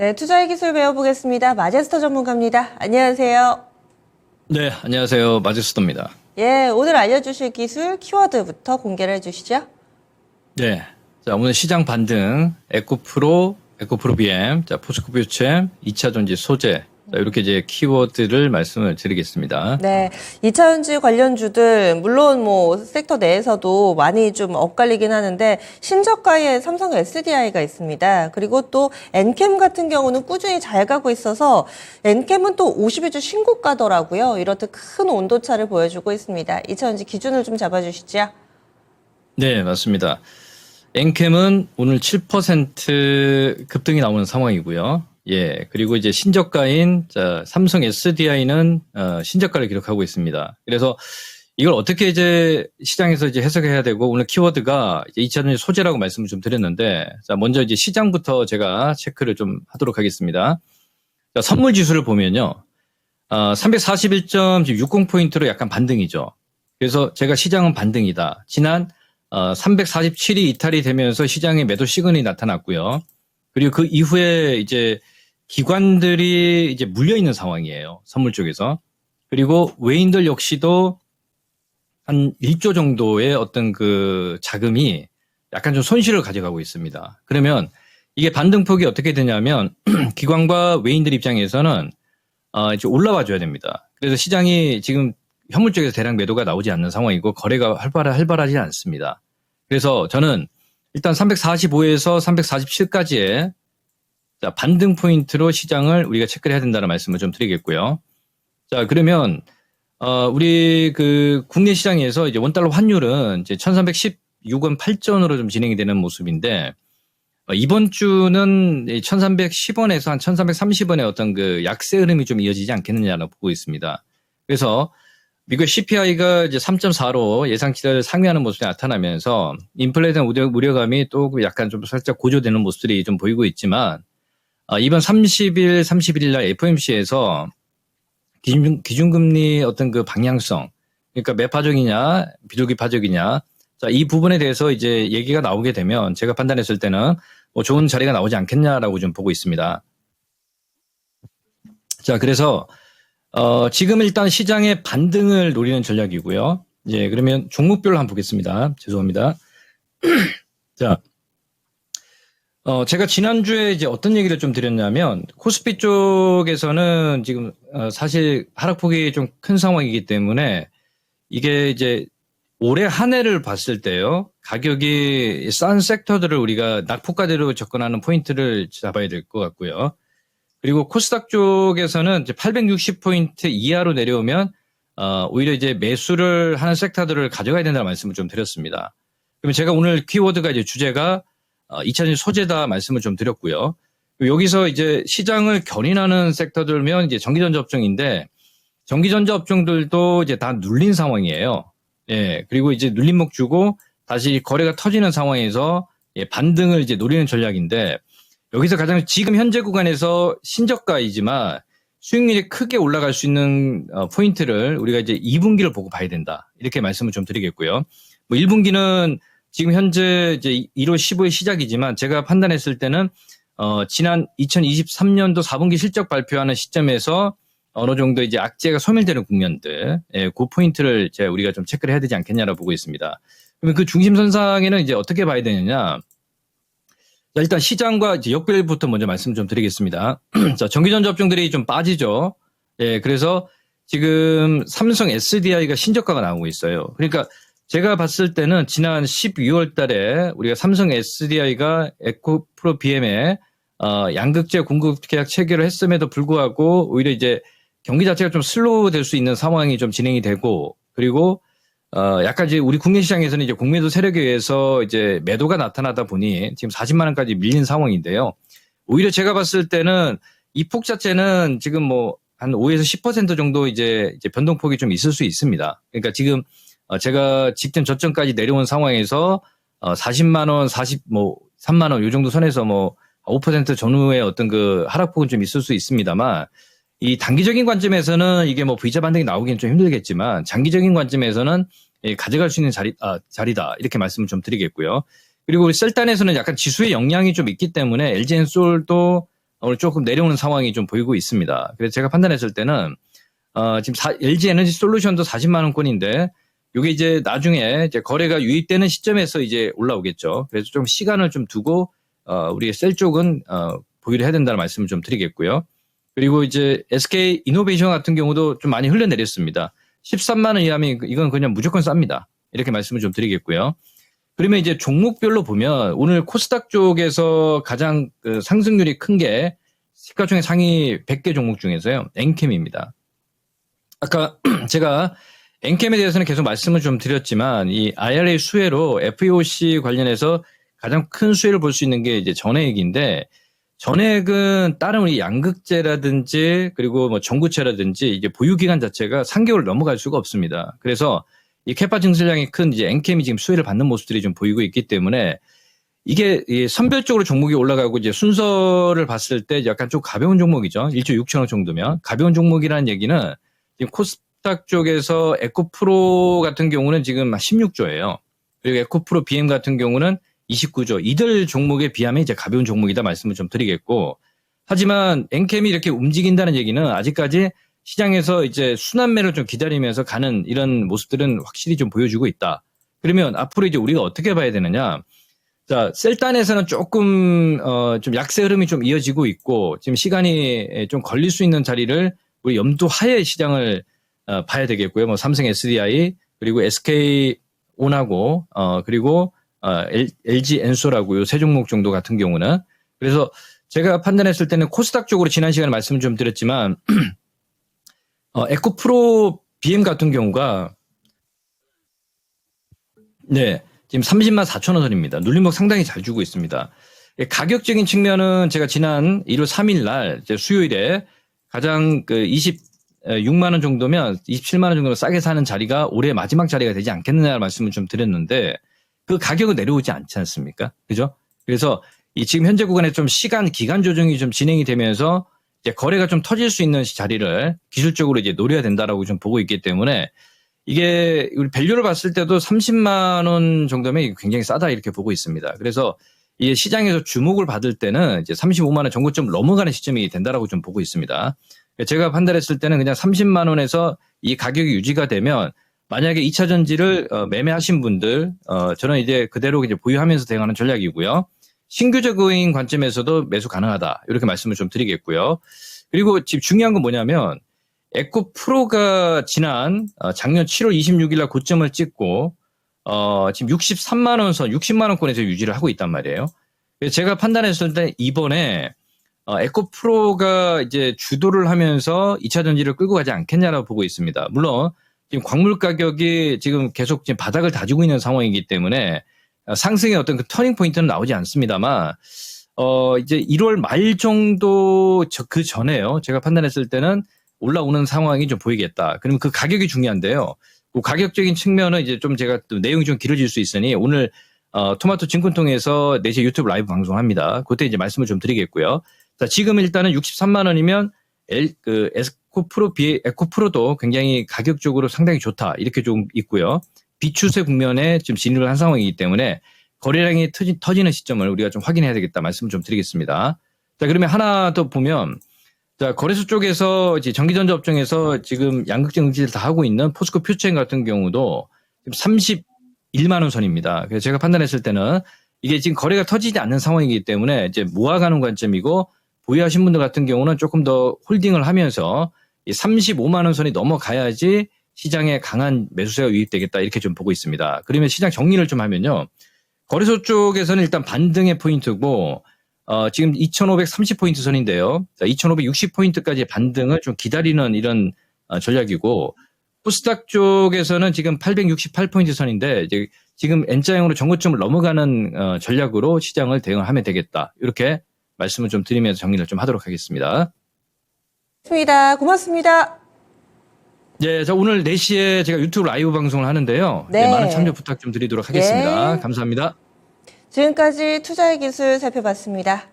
네, 투자의 기술 배워보겠습니다. 마제스터 전문가입니다. 안녕하세요. 네, 안녕하세요. 마제스터입니다. 예, 오늘 알려주실 기술 키워드부터 공개를 해주시죠. 네. 자, 오늘 시장 반등, 에코프로 BM, 자, 포스코 뷰챔, 2차 전지 소재, 자, 이렇게 이제 키워드를 말씀을 드리겠습니다. 네, 2차전지 관련주들 물론 뭐 섹터 내에서도 많이 좀 엇갈리긴 하는데 신저가의 삼성 SDI가 있습니다. 그리고 또 엔캠 같은 경우는 꾸준히 잘 가고 있어서 엔캠은 또 52주 신고가더라고요. 이렇듯 큰 온도차를 보여주고 있습니다. 2차전지 기준을 좀 잡아주시죠. 네, 맞습니다. 엔캠은 오늘 7% 급등이 나오는 상황이고요. 예, 그리고 이제 신저가인 삼성 SDI는 신저가를 기록하고 있습니다. 그래서 이걸 어떻게 이제 시장에서 이제 해석해야 되고 오늘 키워드가 이제 2차전지 소재라고 말씀을 좀 드렸는데 자, 먼저 이제 시장부터 제가 체크를 좀 하도록 하겠습니다. 자, 선물 지수를 보면요. 341.60포인트로 약간 반등이죠. 그래서 제가 시장은 반등이다. 지난 347이 이탈이 되면서 시장에 매도 시그널이 나타났고요. 그리고 그 이후에 이제 기관들이 이제 물려 있는 상황이에요. 선물 쪽에서. 그리고 외인들 역시도 한 1조 정도의 어떤 그 자금이 약간 좀 손실을 가져가고 있습니다. 그러면 이게 반등폭이 어떻게 되냐면 기관과 외인들 입장에서는 이제 올라와 줘야 됩니다. 그래서 시장이 지금 현물 쪽에서 대량 매도가 나오지 않는 상황이고 거래가 활발하지 않습니다. 그래서 저는 일단 345에서 347까지의 반등 포인트로 시장을 우리가 체크를 해야 된다는 말씀을 좀 드리겠고요. 자, 그러면 우리 그 국내 시장에서 이제 원달러 환율은 이제 1316원 8전으로 좀 진행이 되는 모습인데 이번 주는 1310원에서 한 1330원의 어떤 그 약세 흐름이 좀 이어지지 않겠느냐라고 보고 있습니다. 그래서 미국 CPI가 이제 3.4로 예상치를 상회하는 모습이 나타나면서 인플레에 대한 우려감이 또 약간 좀 살짝 고조되는 모습들이 좀 보이고 있지만 이번 31일 날 FOMC에서 기준금리 어떤 그 방향성, 그러니까 매파적이냐, 비둘기파적이냐, 자, 이 부분에 대해서 이제 얘기가 나오게 되면 제가 판단했을 때는 뭐 좋은 자리가 나오지 않겠냐라고 좀 보고 있습니다. 자, 그래서 지금 일단 시장의 반등을 노리는 전략이고요. 예, 그러면 종목별로 한번 보겠습니다. 죄송합니다. 자, 제가 지난주에 이제 어떤 얘기를 좀 드렸냐면, 코스피 쪽에서는 지금, 사실 하락폭이 좀 큰 상황이기 때문에, 이게 이제 올해 한 해를 봤을 때요, 가격이 싼 섹터들을 우리가 낙폭과대로 접근하는 포인트를 잡아야 될 것 같고요. 그리고 코스닥 쪽에서는 이제 860포인트 이하로 내려오면, 오히려 이제 매수를 하는 섹터들을 가져가야 된다는 말씀을 좀 드렸습니다. 그러면 제가 오늘 키워드가 이제 주제가 2차전지 소재다 말씀을 좀 드렸고요. 여기서 이제 시장을 견인하는 섹터들면 이제 전기전자 업종인데 전기전자 업종들도 이제 다 눌린 상황이에요. 예. 그리고 이제 눌림목 주고 다시 거래가 터지는 상황에서 예, 반등을 이제 노리는 전략인데 여기서 가장 지금 현재 구간에서 신저가이지만 수익률이 크게 올라갈 수 있는 포인트를 우리가 이제 2분기를 보고 봐야 된다. 이렇게 말씀을 좀 드리겠고요. 뭐 1분기는 지금 현재 이제 1월 15일 시작이지만 제가 판단했을 때는 지난 2023년도 4분기 실적 발표하는 시점에서 어느 정도 이제 악재가 소멸되는 국면들, 예, 그 포인트를 우리가 좀 체크를 해야 되지 않겠냐라고 보고 있습니다. 그러면 그 중심선상에는 이제 어떻게 봐야 되느냐? 자, 일단 시장과 이제 역별부터 먼저 말씀 좀 드리겠습니다. 자, 전기전자 업종들이 좀 빠지죠. 예, 그래서 지금 삼성 SDI가 신저가가 나오고 있어요. 그러니까 제가 봤을 때는 지난 12월 달에 우리가 삼성 SDI가 에코프로 BM에 양극재 공급 계약 체결을 했음에도 불구하고 오히려 이제 경기 자체가 좀 슬로우 될 수 있는 상황이 좀 진행이 되고 그리고 약간 이제 우리 국내 시장에서는 이제 공매도 세력에 의해서 이제 매도가 나타나다 보니 지금 40만 원까지 밀린 상황인데요. 오히려 제가 봤을 때는 이 폭 자체는 지금 뭐 한 5에서 10% 정도 이제 변동폭이 좀 있을 수 있습니다. 그러니까 지금 제가 직전 저점까지 내려온 상황에서 40만 원, 3만 원 요 정도 선에서 뭐 5% 전후의 어떤 그 하락폭은 좀 있을 수 있습니다만 이 단기적인 관점에서는 이게 뭐 V자 반등이 나오기는 좀 힘들겠지만 장기적인 관점에서는 가져갈 수 있는 자리다 이렇게 말씀을 좀 드리겠고요. 그리고 우리 셀단에서는 약간 지수의 영향이 좀 있기 때문에 LG엔솔도 오늘 조금 내려오는 상황이 좀 보이고 있습니다. 그래서 제가 판단했을 때는 지금 LG 에너지 솔루션도 40만 원권인데 이게 이제 나중에 이제 거래가 유입되는 시점에서 이제 올라오겠죠. 그래서 좀 시간을 좀 두고 우리 셀 쪽은 보유를 해야 된다는 말씀을 좀 드리겠고요. 그리고 이제 SK 이노베이션 같은 경우도 좀 많이 흘러내렸습니다. 13만 원 이하면 이건 그냥 무조건 쌉니다. 이렇게 말씀을 좀 드리겠고요. 그러면 이제 종목별로 보면 오늘 코스닥 쪽에서 가장 그 상승률이 큰 게 시가총액 상위 100개 종목 중에서요. 엔캠입니다. 아까 제가 엔캠에 대해서는 계속 말씀을 좀 드렸지만 이 IRA 수혜로 FEOC 관련해서 가장 큰 수혜를 볼 수 있는 게 이제 전해액인데 전액은 다른 우리 양극재라든지 그리고 뭐 전구체라든지 이게 보유 기간 자체가 3개월 넘어갈 수가 없습니다. 그래서 이 캐파 증설량이 큰 이제 엔캠이 지금 수혜를 받는 모습들이 좀 보이고 있기 때문에 이게 선별적으로 종목이 올라가고 이제 순서를 봤을 때 약간 좀 가벼운 종목이죠. 1조 6천억 정도면 가벼운 종목이라는 얘기는 지금 코스닥 쪽에서 에코프로 같은 경우는 지금 16조예요. 그리고 에코프로 BM 같은 경우는 29조. 이들 종목에 비하면 이제 가벼운 종목이다 말씀을 좀 드리겠고 하지만 엔캠이 이렇게 움직인다는 얘기는 아직까지 시장에서 이제 순환매를 좀 기다리면서 가는 이런 모습들은 확실히 좀 보여주고 있다. 그러면 앞으로 이제 우리가 어떻게 봐야 되느냐? 자, 셀단에서는 조금 좀 약세 흐름이 좀 이어지고 있고 지금 시간이 좀 걸릴 수 있는 자리를 우리 염두하에 시장을 봐야 되겠고요. 뭐 삼성 SDI 그리고 SK 온하고 그리고 LG 엔솔하고 요 세 종목 정도 같은 경우는 그래서 제가 판단했을 때는 코스닥 쪽으로 지난 시간에 말씀을 좀 드렸지만 에코프로 BM 같은 경우가 네 지금 30만 4천 원 선입니다. 눌림목 상당히 잘 주고 있습니다. 가격적인 측면은 제가 지난 1월 3일 날 수요일에 가장 그 26만 원 정도면 27만 원 정도 싸게 사는 자리가 올해 마지막 자리가 되지 않겠느냐는 말씀을 좀 드렸는데 그 가격은 내려오지 않지 않습니까? 그죠? 그래서 이 지금 현재 구간에 좀 기간 조정이 좀 진행이 되면서 이제 거래가 좀 터질 수 있는 자리를 기술적으로 이제 노려야 된다라고 좀 보고 있기 때문에 이게 우리 밸류를 봤을 때도 30만 원 정도면 굉장히 싸다 이렇게 보고 있습니다. 그래서 이 시장에서 주목을 받을 때는 이제 35만 원 정고점을 넘어가는 시점이 된다라고 좀 보고 있습니다. 제가 판단했을 때는 그냥 30만 원에서 이 가격이 유지가 되면 만약에 2차 전지를 매매하신 분들 저는 이제 그대로 이제 보유하면서 대응하는 전략이고요. 신규적인 관점에서도 매수 가능하다. 이렇게 말씀을 좀 드리겠고요. 그리고 지금 중요한 건 뭐냐면 에코프로가 지난 작년 7월 26일 날 고점을 찍고 지금 63만 원 선, 60만 원권에서 유지를 하고 있단 말이에요. 그래서 제가 판단했을 때 이번에 에코프로가 이제 주도를 하면서 2차 전지를 끌고 가지 않겠냐라고 보고 있습니다. 물론 지금 광물 가격이 지금 계속 지금 바닥을 다지고 있는 상황이기 때문에 상승의 어떤 그 터닝 포인트는 나오지 않습니다만 이제 1월 말 정도 그 전에요. 제가 판단했을 때는 올라오는 상황이 좀 보이겠다. 그러면 그 가격이 중요한데요. 그 가격적인 측면은 이제 좀 제가 또 내용이 좀 길어질 수 있으니 오늘 토마토 증권통해서 4시 유튜브 라이브 방송합니다. 그때 이제 말씀을 좀 드리겠고요. 자, 지금 일단은 63만 원이면 에코프로도 굉장히 가격적으로 상당히 좋다. 이렇게 좀 있고요. 비추세 국면에 지금 진입을 한 상황이기 때문에 거래량이 터지는 시점을 우리가 좀 확인해야 되겠다 말씀을 좀 드리겠습니다. 자, 그러면 하나 더 보면 자, 거래소 쪽에서 이제 전기전자 업종에서 지금 양극재 응시를 다 하고 있는 포스코 퓨처엠 같은 경우도 지금 31만 원 선입니다. 그래서 제가 판단했을 때는 이게 지금 거래가 터지지 않는 상황이기 때문에 이제 모아가는 관점이고 보유하신 분들 같은 경우는 조금 더 홀딩을 하면서 이 35만 원 선이 넘어가야지 시장에 강한 매수세가 유입되겠다 이렇게 좀 보고 있습니다. 그러면 시장 정리를 좀 하면요. 거래소 쪽에서는 일단 반등의 포인트고 지금 2,530포인트 선인데요. 2,560포인트까지 반등을 좀 기다리는 이런 전략이고 코스닥 쪽에서는 지금 868포인트 선인데 이제 지금 N자형으로 정고점을 넘어가는 전략으로 시장을 대응하면 되겠다. 이렇게 말씀을 좀 드리면서 정리를 좀 하도록 하겠습니다. 좋습니다. 고맙습니다. 네, 자 오늘 4시에 제가 유튜브 라이브 방송을 하는데요. 네. 네, 많은 참여 부탁 좀 드리도록 하겠습니다. 네. 감사합니다. 지금까지 투자의 기술 살펴봤습니다.